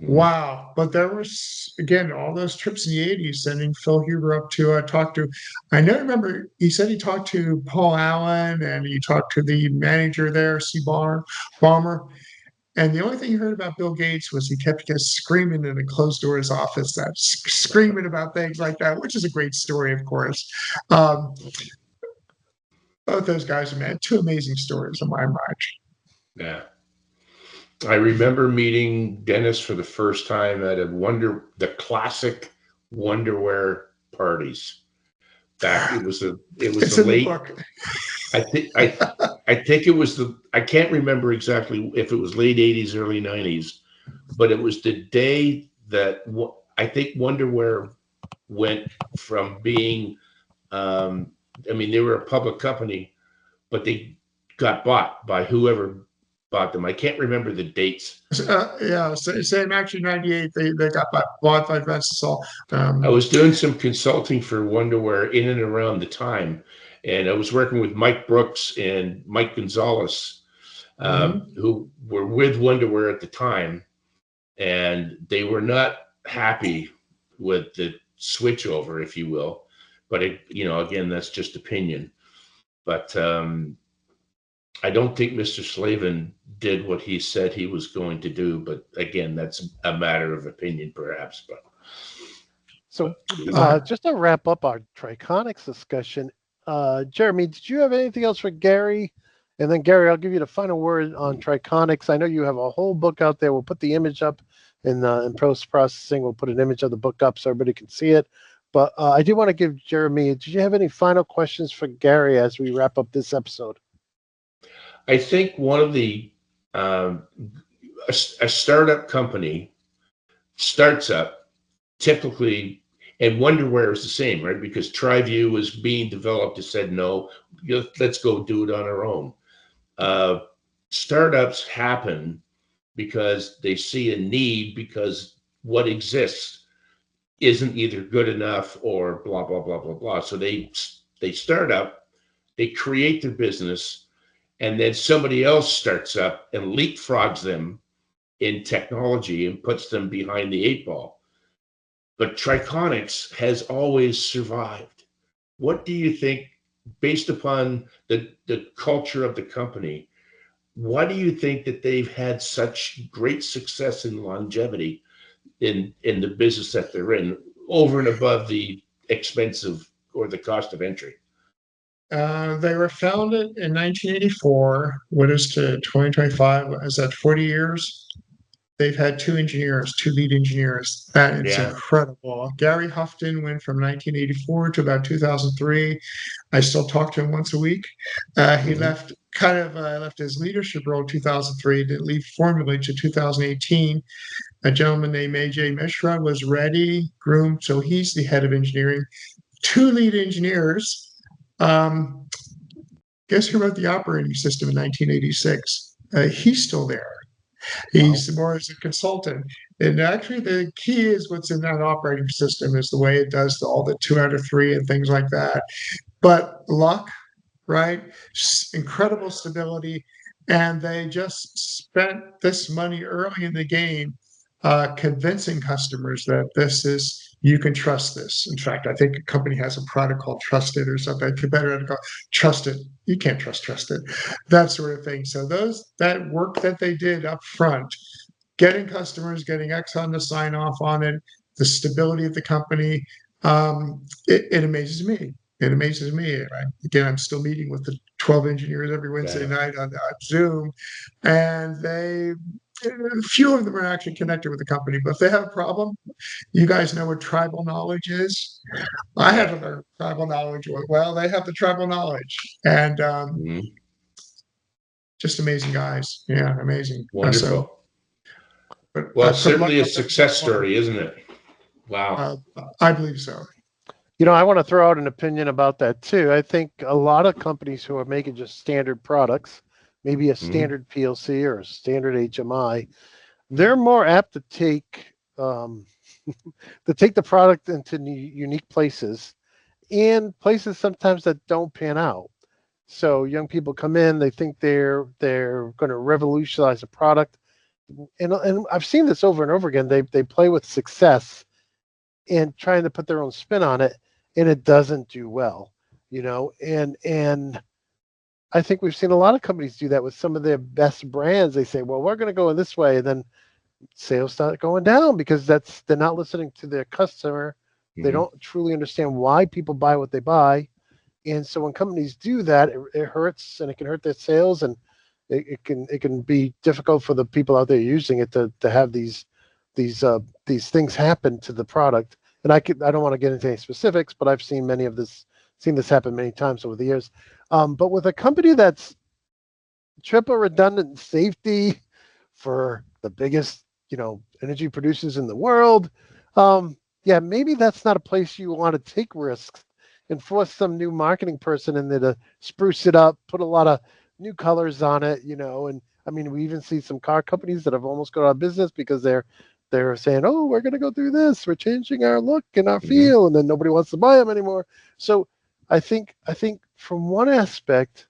Wow. But there was, again, all those trips in the 80s sending Phil Huber up to talk to, I remember he said he talked to Paul Allen and he talked to the manager there, C. Balmer. And the only thing you heard about Bill Gates was he kept just screaming in a closed doors office, screaming about things like that, which is a great story, of course. Both those guys have had two amazing stories in my mind. Yeah. I remember meeting Dennis for the first time at the classic Wonderwear parties. Back, it was a late. I think it was I can't remember exactly if it was late 80s, early 90s, but it was the day that I think Wonderwear went from being, they were a public company, but they got bought by whoever bought them. I can't remember the dates. Same. Actually, 98, they got bought by Vestal. I was doing some consulting for Wonderwear in and around the time, and I was working with Mike Brooks and Mike Gonzalez, who were with Wonderwear at the time, and they were not happy with the switchover, if you will. But again, that's just opinion. But I don't think Mr. Slavin did what he said he was going to do. But again, that's a matter of opinion, perhaps. But so, just to wrap up our Triconex discussion, Jeremy, did you have anything else for Gary? And then Gary, I'll give you the final word on Triconex. I know you have a whole book out there. We'll put the image up in post-processing. We'll put an image of the book up so everybody can see it. But I do want to give Jeremy, did you have any final questions for Gary as we wrap up this episode? I think one of the, a startup company starts up typically, and Wonderware is the same, right? Because TriView was being developed, it said, no, let's go do it on our own. Startups happen because they see a need, because what exists isn't either good enough or blah, blah, blah, blah, blah. So they start up, they create their business, and then somebody else starts up and leapfrogs them in technology and puts them behind the 8 ball. But Triconex has always survived. What do you think, based upon the culture of the company, why do you think that they've had such great success and longevity in the business that they're in, over and above the expensive or the cost of entry? They were founded in 1984. What is to 2025? Is that 40 years? They've had two lead engineers. That is Yeah. incredible. Gary Houghton went from 1984 to about 2003. I still talk to him once a week. He left his leadership role in 2003, didn't leave formally to 2018. A gentleman named AJ Mishra was ready, groomed, so he's the head of engineering. Two lead engineers. Guess who wrote the operating system in 1986? He's still there. He's more as a consultant. And actually, the key is what's in that operating system is the way it does all the 2 out of 3 and things like that. But luck, right? Incredible stability. And they just spent this money early in the game convincing customers that you can trust this. In fact, I think a company has a product called Trusted or something. Better call Trusted. You can't trust Trusted, that sort of thing. So that work that they did up front, getting customers, getting Exxon to sign off on it, the stability of the company, it amazes me. It amazes me. Again, I'm still meeting with the 12 engineers every Wednesday night on Zoom, and a few of them are actually connected with the company. But if they have a problem, you guys know what tribal knowledge is. I haven't learned tribal knowledge. Well, they have the tribal knowledge, and just amazing guys. Yeah, amazing. Wonderful. Well, certainly a success story, isn't it? Wow. I believe so. I want to throw out an opinion about that too. I think a lot of companies who are making just standard products, maybe a standard PLC or a standard HMI, they're more apt to take the product into unique places, and places sometimes that don't pan out. So young people come in, they think they're going to revolutionize a product, and I've seen this over and over again. They play with success and trying to put their own spin on it, and it doesn't do well, and I think we've seen a lot of companies do that with some of their best brands. They say, well, we're going to go in this way, and then sales start going down because they're not listening to their customer. They don't truly understand why people buy what they buy. And so when companies do that, it hurts, and it can hurt their sales, and it can be difficult for the people out there using it to have these things happen to the product. And I don't want to get into any specifics, but I've seen this happen many times over the years. But with a company that's triple redundant safety for the biggest, energy producers in the world, maybe that's not a place you want to take risks and force some new marketing person in there to spruce it up, put a lot of new colors on it, and I mean, we even see some car companies that have almost gone out of business because they're saying, oh, we're going to go through this, we're changing our look and our feel, and then nobody wants to buy them anymore. So I think from one aspect,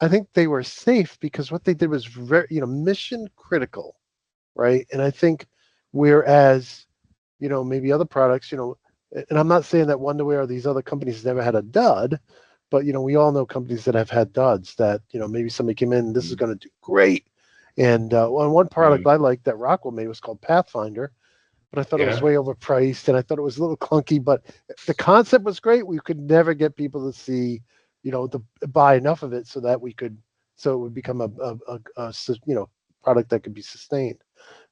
I think they were safe because what they did was very, mission critical, right? And I think whereas, maybe other products, and I'm not saying that Wonderware or these other companies never had a dud, but we all know companies that have had duds that maybe somebody came in, this is going to do great. And one product I liked that Rockwell made was called Pathfinder, but I thought it was way overpriced, and I thought it was a little clunky. But the concept was great. We could never get people to see, to buy enough of it so that it would become a product that could be sustained.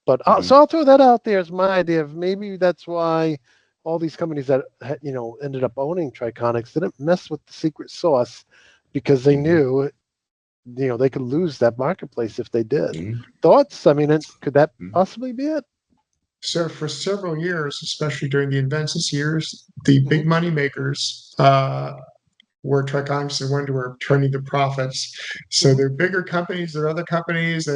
But so I'll throw that out there as my idea of maybe that's why all these companies that ended up owning Triconex didn't mess with the secret sauce, because they knew they could lose that marketplace if they did. Thoughts? I mean, could that possibly be it? So for several years, especially during the Inventus years, the big Mhm. money makers were Triconex and Wonder were turning the profits. So Mhm. they're bigger companies, they're other companies,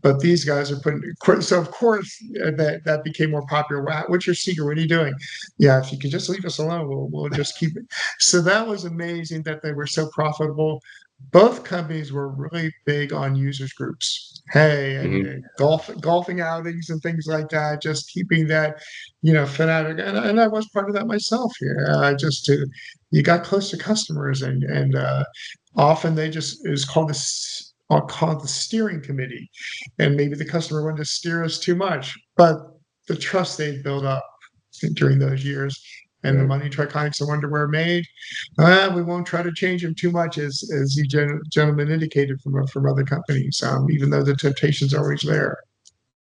but these guys are putting. So of course that became more popular. What's your secret? What are you doing? Yeah, if you could just leave us alone, we'll just keep it. So that was amazing that they were so profitable. Both companies were really big on users groups. Hey, and golfing outings and things like that. Just keeping that, fanatic. And I was part of that myself here. Just to you got close to customers, and often they just it was called called the steering committee, and maybe the customer wanted to steer us too much, but the trust they built up during those years and the Right. money Triconics and Wonderwear made, we won't try to change them too much, as you gentlemen indicated from other companies, even though the temptation's always there.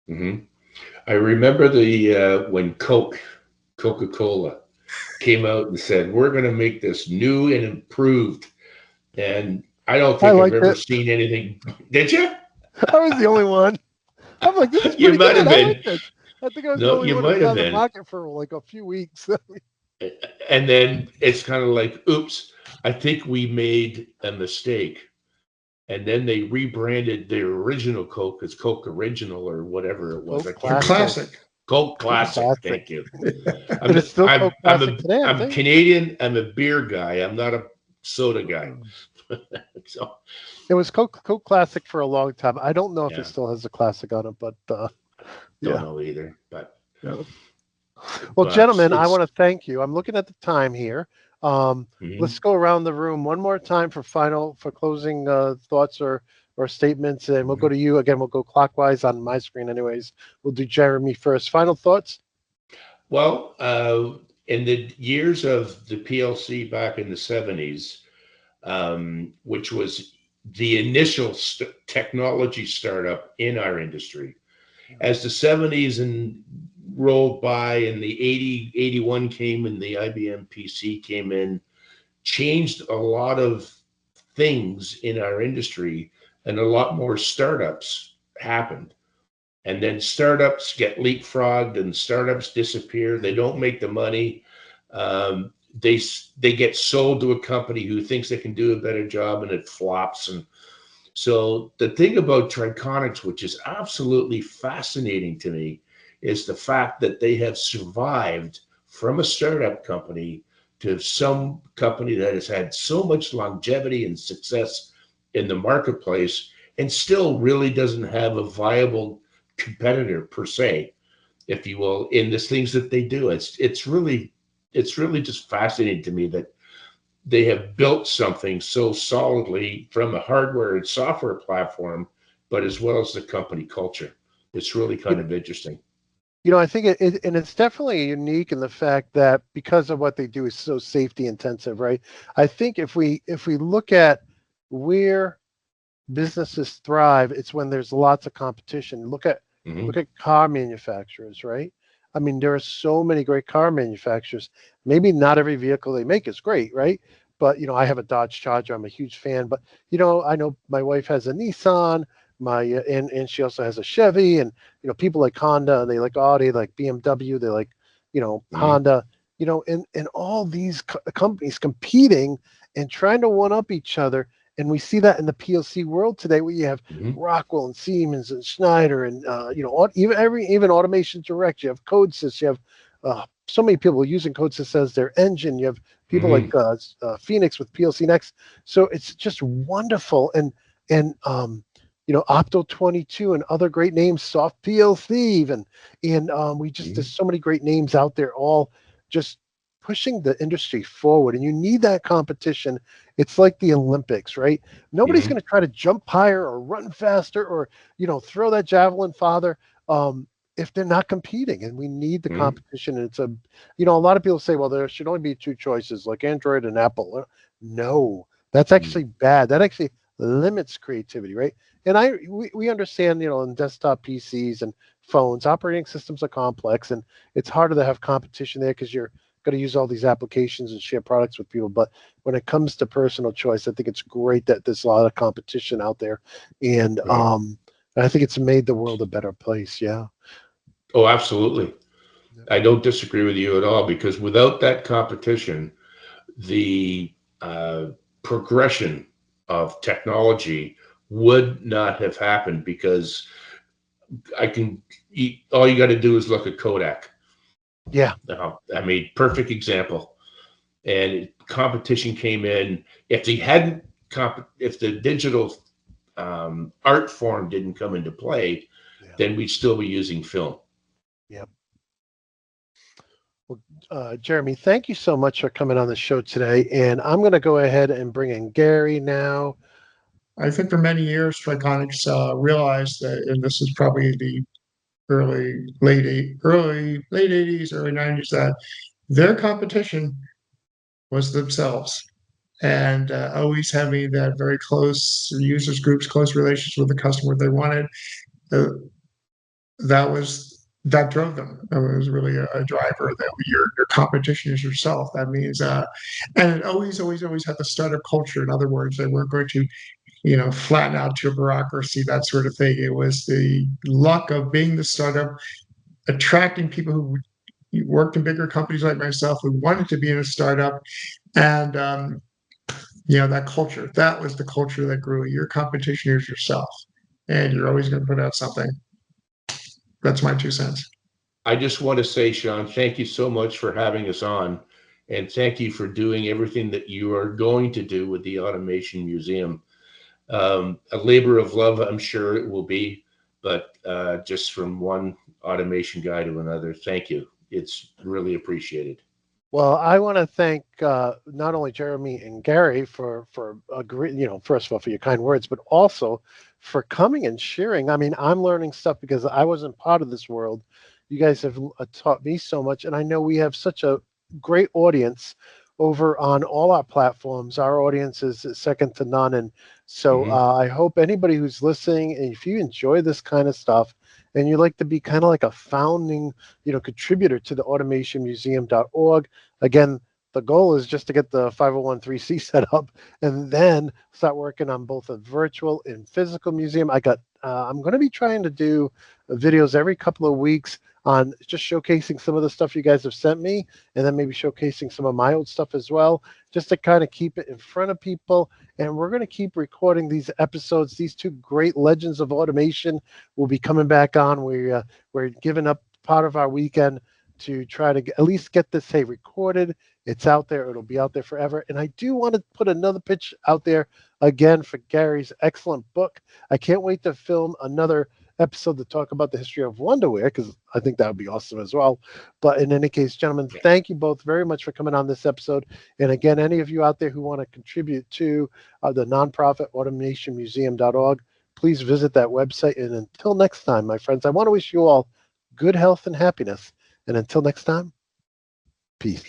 Hmm. I remember when Coca-Cola came out and said, "We're going to make this new and improved," and I don't I think I've liked ever it. seen anything. Did you? I was the only one. I'm like, this is You pretty might good. have I like been. this. I think I was the No, only you one who might was have on the been. market for like a few weeks. And then it's kind of like, oops, I think we made a mistake. And then they rebranded the original Coke as Coke Original or whatever it was. Coke I can't A remember. Classic. classic. Coke Coke Classic. Classic. Thank you. And it's still Coke Classic today, I I'm think. Canadian. I'm a beer guy. I'm not a soda guy. So It was Coke Classic for a long time. I don't know if it yeah, still has a classic on it, but don't yeah. know either. But Yeah. Well, but gentlemen, I it's want to thank you. I'm looking at the time here. Let's mhm. go around the room one more time for closing thoughts or statements, and we'll go Mhm. to you again. We'll go clockwise on my screen, anyways. We'll do Jeremy first. Final thoughts. Well, in the years of the PLC back in the 70s, which was the initial technology startup in our industry. As the 70s and rolled by and the 81 came and the IBM PC came in, changed a lot of things in our industry and a lot more startups happened. And then startups get leapfrogged and startups disappear. They don't make the money. Um, they get sold to a company who thinks they can do a better job and it flops. And so the thing about Triconex, which is absolutely fascinating to me, is the fact that they have survived from a startup company to some company that has had so much longevity and success in the marketplace and still really doesn't have a viable competitor per se, if you will, in the things that they do. It's really just fascinating to me that they have built something so solidly from a hardware and software platform, but as well as the company culture. It's really kind of interesting. I think and it's definitely unique in the fact that because of what they do is so safety intensive, right? I think if we look at where businesses thrive, it's when there's lots of competition. Look Hmm. at car manufacturers, right? I mean, there are so many great car manufacturers. Maybe not every vehicle they make is great, right? But I have a Dodge Charger. I'm a huge fan. But I know my wife has a Nissan. And she also has a Chevy. And people like Honda. They like Audi. They like BMW. They like Hmm. Honda. And all these companies competing and trying to one up each other. And we see that in the PLC world today, where you have Hmm. Rockwell and Siemens and Schneider and even Automation Direct. You have CodeSys. You have so many people using CodeSys as their engine. You have people like Hmm. Phoenix with PLC Next. So it's just wonderful. And Opto 22 and other great names, Soft PLC even. And there's so many great names out there, all just pushing the industry forward. And you need that competition. It's like the Olympics, right? Nobody's Hmm. going to try to jump higher or run faster or throw that javelin farther if they're not competing. And we need the Hmm. competition. And it's a lot of people say, well, there should only be two choices, like Android and Apple. No, that's actually bad. That actually limits creativity, right? And we understand, in desktop PCs and phones, operating systems are complex, and it's harder to have competition there because you're going to use all these applications and share products with people. But when it comes to personal choice, I think it's great that there's a lot of competition out there, and Right. I think it's made the world a better place. Yeah. Oh, absolutely. I don't disagree with you at all, because without that competition, the progression of technology would not have happened, because all you got to do is look at Kodak. Yeah. I mean, perfect example. And competition came in. If they hadn't, if the digital art form didn't come into play, then we'd still be using film. Yep. Well, Jeremy, thank you so much for coming on the show today. And I'm going to go ahead and bring in Gary now. I think for many years, Triconex realized that, and this is probably the late 80s, early 90s, that their competition was themselves. And always having that very close users groups, close relations with the customer they wanted, uh, that drove them. That was really a driver. That your competition is yourself. That means, and it always had the startup culture. In other words, they weren't going to, flatten out to a bureaucracy, that sort of thing. It was the luck of being the startup, attracting people who worked in bigger companies like myself, who wanted to be in a startup, and that culture. That was the culture that grew. Your competition is yourself, and you're always going to put out something. That's my 2 cents. I just want to say, Shawn, thank you so much for having us on, and thank you for doing everything that you are going to do with the Automation Museum. A labor of love, I'm sure it will be, but just from one automation guy to another, thank you. It's really appreciated. Well, I want to thank not only Jeremy and Gary for agreeing, first of all, for your kind words, but also for coming and sharing. I mean, I'm learning stuff because I wasn't part of this world. You guys have taught me so much, and I know we have such a great audience over on all our platforms. Our audience is second to none, and so I hope anybody who's listening, and if you enjoy this kind of stuff, and you like to be kind of like a founding, contributor to the automationmuseum.org. Again, the goal is just to get the 501(c) set up and then start working on both a virtual and physical museum. I'm going to be trying to do videos every couple of weeks on just showcasing some of the stuff you guys have sent me, and then maybe showcasing some of my old stuff as well, just to kind of keep it in front of people. And we're going to keep recording these episodes. These two great legends of automation will be coming back on. We're giving up part of our weekend to try to at least get this recorded. It's out there. It'll be out there forever. And I do want to put another pitch out there again for Gary's excellent book. I can't wait to film another episode to talk about the history of Wonderware, because I think that would be awesome as well. But in any case, gentlemen, thank you both very much for coming on this episode. And again, any of you out there who want to contribute to the nonprofit automationmuseum.org, please visit that website. And until next time, my friends, I want to wish you all good health and happiness. And until next time, peace.